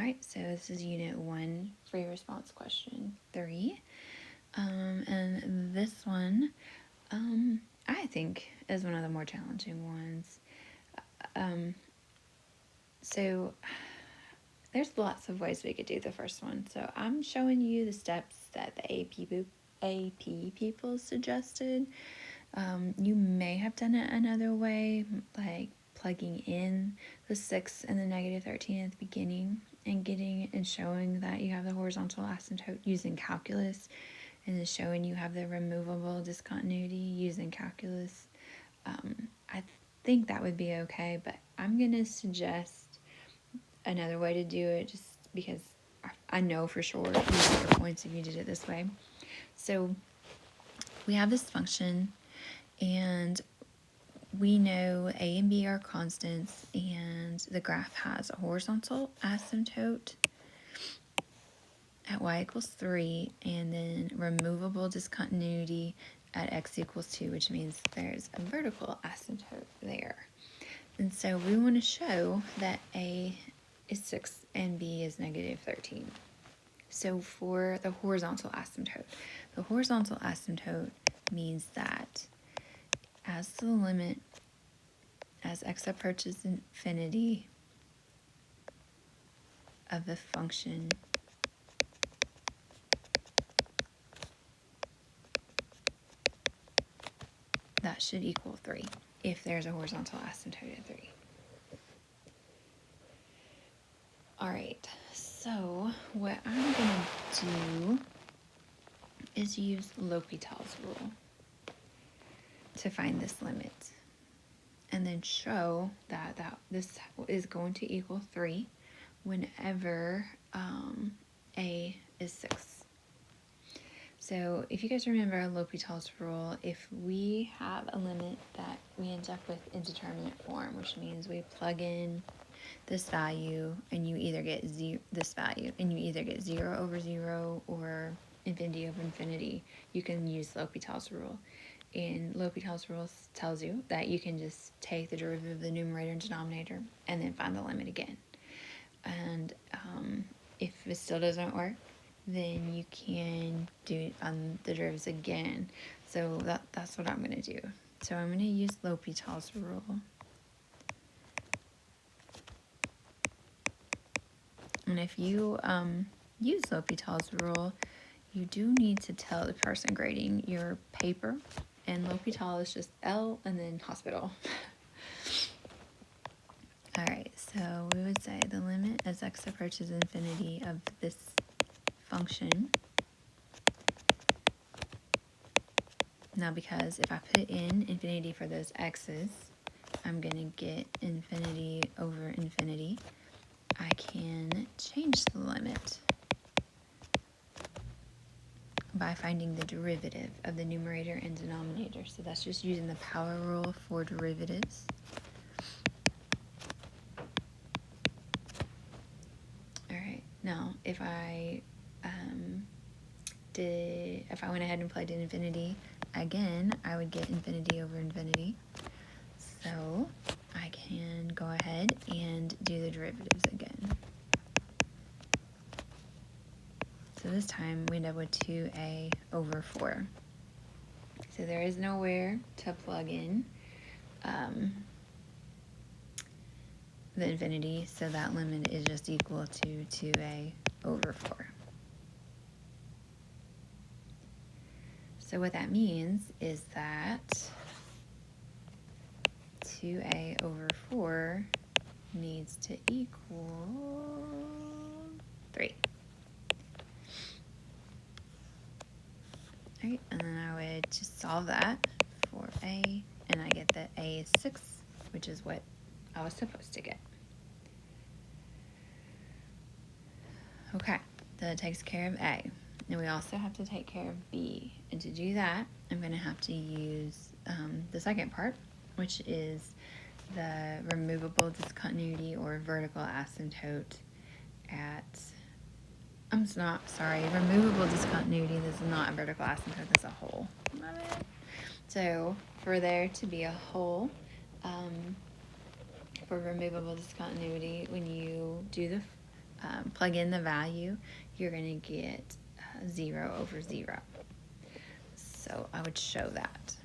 Alright, so this is Unit 1, Free Response Question 3. And this one, I think, is one of the more challenging ones. So there's lots of ways we could do the first one. So I'm showing you the steps that the AP people suggested. You may have done it another way, like plugging in the 6 and the negative 13 at the beginning and showing that you have the horizontal asymptote using calculus, and then showing you have the removable discontinuity using calculus. I think that would be okay, but I'm going to suggest another way to do it just because I know for sure you get your points if you did it this way. So we have this function, and we know A and B are constants, and the graph has a horizontal asymptote at y equals 3, and then removable discontinuity at x equals 2, which means there's a vertical asymptote there. And so we want to show that A is 6 and B is negative 13. So for the horizontal asymptote means that as the limit as x approaches infinity of the function that should equal 3 if there's a horizontal asymptote at 3. Alright, so what I'm going to do is use L'Hopital's rule to find this limit, and then show that this is going to equal 3 whenever A is 6. So if you guys remember L'Hopital's rule, if we have a limit that we end up with indeterminate form, which means we plug in this value and you either get this value and you either get 0 over 0 or infinity over infinity, you can use L'Hopital's rule. And L'Hopital's rule tells you that you can just take the derivative of the numerator and denominator and then find the limit again. And if it still doesn't work, then you can do it on the derivatives again. So that's what I'm going to do. So I'm going to use L'Hopital's rule. And if you use L'Hopital's rule, you do need to tell the person grading your paper. And L'Hopital is just L and then hospital. Alright, so we would say the limit as x approaches infinity of this function. Now, because if I put in infinity for those x's, I'm going to get infinity over infinity. I can change the limit by finding the derivative of the numerator and denominator. So that's just using the power rule for derivatives. Alright, now if I went ahead and plugged in infinity, again, I would get infinity over infinity. So I can go ahead and do the derivatives again. So this time we end up with 2a over 4. So there is nowhere to plug in the infinity, so that limit is just equal to 2a over 4. So what that means is that 2a over 4 needs to equal 3. Alright, and then I would just solve that for a, and I get that a is 6, which is what I was supposed to get. Okay, that takes care of A. Now we also have to take care of B, and to do that, I'm going to have to use the second part, which is the removable discontinuity or vertical asymptote at, removable discontinuity. This is not a vertical asymptote, that's a hole. So for there to be a hole, for removable discontinuity, when you do the plug in the value, you're going to get 0 over 0. So I would show that.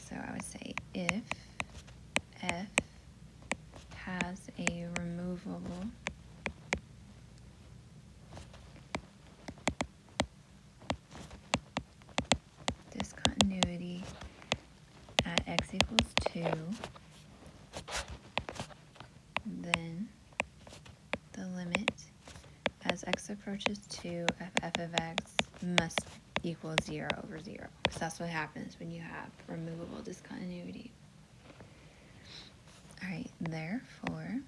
So I would say if f has a removable discontinuity at x equals 2, then the limit as x approaches 2 of f of x must equal 0 over 0, because that's what happens when you have removable discontinuity. All right, therefore,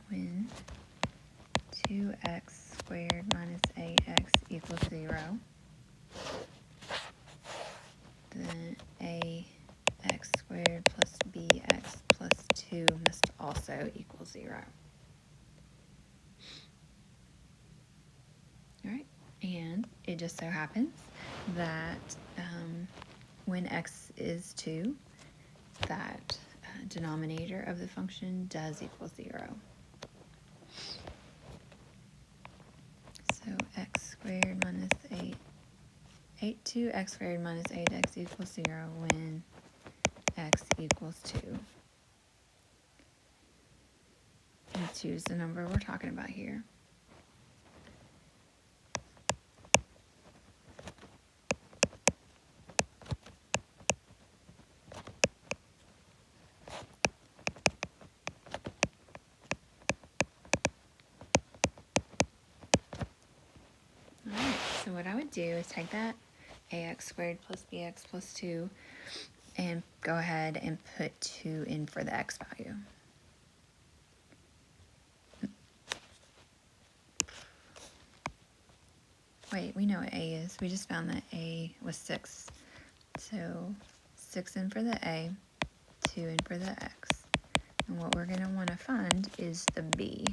when 2x squared minus 8x equals 0, then ax squared plus bx plus 2 must also equal 0. All right, and it just so happens that when x is 2, that denominator of the function does equal 0. So x squared minus 2x squared minus 8x equals 0 when x equals 2. And 2 is the number we're talking about here. Alright, so what I would do is take that ax squared plus bx plus 2 and go ahead and put 2 in for the x value. Wait, we know what a is. We just found that a was 6. So 6 in for the a, 2 in for the x. And what we're going to want to find is the b.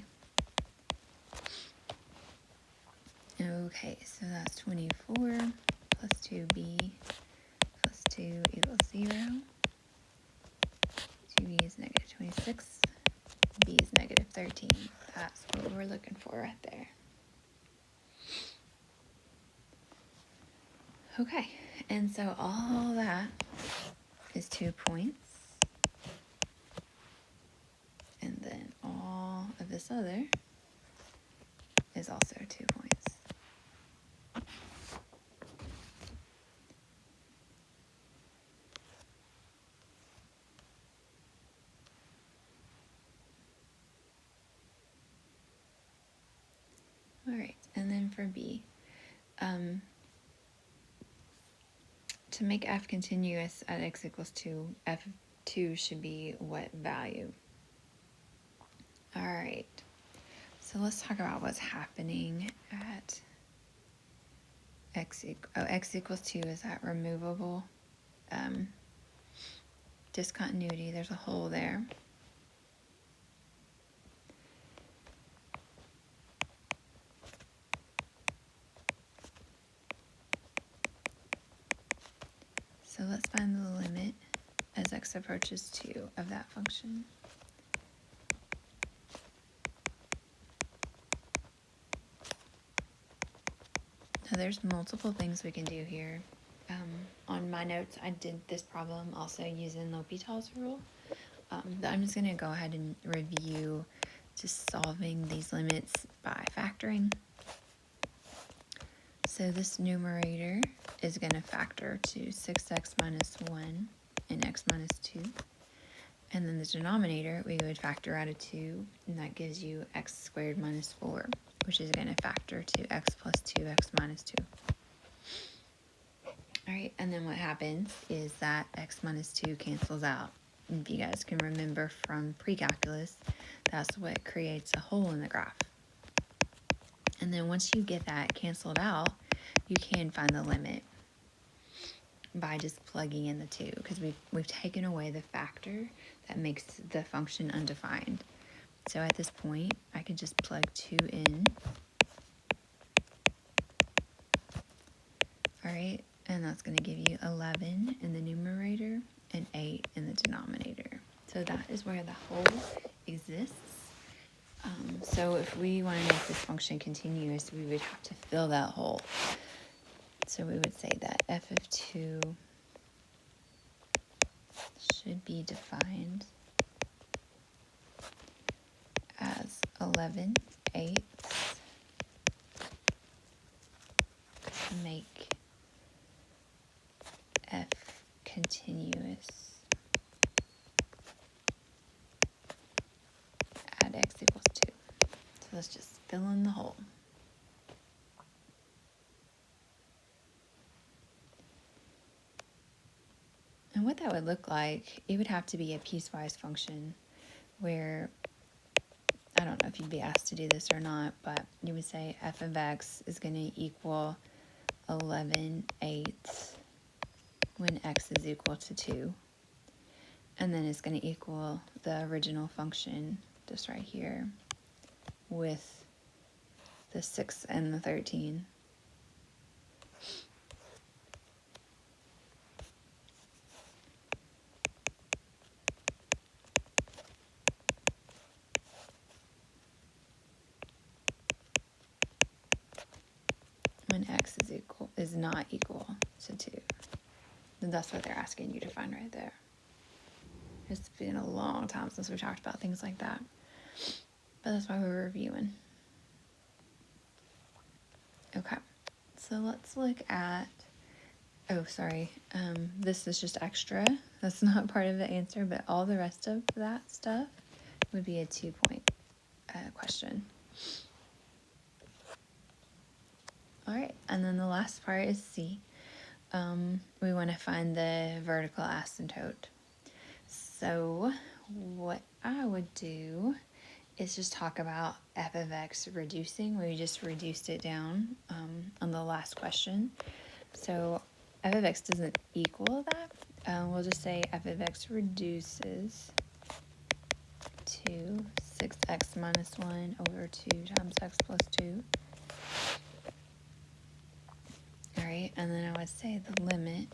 Okay, so that's 24 plus 2b plus 2 equals 0. 2b is negative 26. B is negative 13. That's what we're looking for right there. Okay, and so all that is 2 points. And then all of this other is also 2 points. All right, and then for B, to make f continuous at x equals 2, f of 2 should be what value? All right, so let's talk about what's happening at x equals 2 is that removable discontinuity. There's a hole there. So let's find the limit as x approaches 2 of that function. Now there's multiple things we can do here. On my notes, I did this problem also using L'Hopital's rule. But I'm just going to go ahead and review just solving these limits by factoring. So this numerator is going to factor to 6x minus 1 and x minus 2. And then the denominator, we would factor out a 2, and that gives you x squared minus 4, which is going to factor to x plus 2x minus 2. All right, and then what happens is that x minus 2 cancels out. And if you guys can remember from pre-calculus, that's what creates a hole in the graph. And then once you get that canceled out, you can find the limit by just plugging in the 2, because we've taken away the factor that makes the function undefined. So at this point, I could just plug 2 in. All right, and that's going to give you 11 in the numerator and 8 in the denominator. So that is where the hole exists. So if we want to make this function continuous, we would have to fill that hole. So we would say that f of 2 should be defined as 11/8 to make f continuous at x equals 2. So let's just fill in the hole. And what that would look like, it would have to be a piecewise function where, I don't know if you'd be asked to do this or not, but you would say f of x is going to equal 11/8 when x is equal to 2. And then it's going to equal the original function just right here with the 6 and the 13. When x is not equal to 2. And that's what they're asking you to find right there. It's been a long time since we talked about things like that. But that's why we're reviewing. Okay, so let's look at, this is just extra. That's not part of the answer, but all the rest of that stuff would be a 2-point question. All right, and then the last part is C. We want to find the vertical asymptote. So what I would do is just talk about f of x reducing. We just reduced it down on the last question. So f of x doesn't equal that. We'll just say f of x reduces to 6x minus 1 over 2 times x plus 2. All right, and then I would say the limit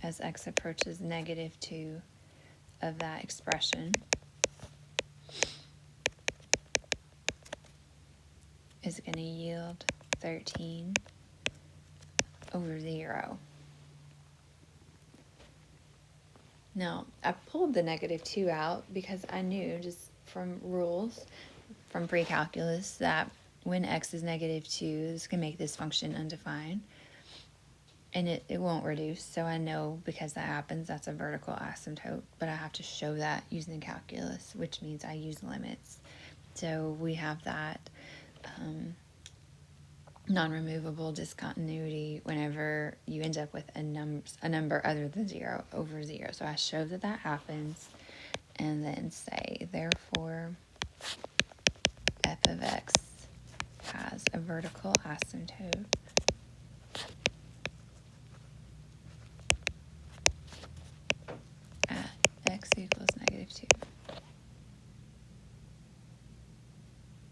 as x approaches -2 of that expression is going to yield 13 over 0. Now, I pulled the -2 out because I knew just from rules from pre-calculus that when x is -2, this can make this function undefined. And it won't reduce, so I know because that happens, that's a vertical asymptote. But I have to show that using calculus, which means I use limits. So we have that non-removable discontinuity whenever you end up with a number other than 0 over 0. So I show that that happens, and then say, therefore, f of x has a vertical asymptote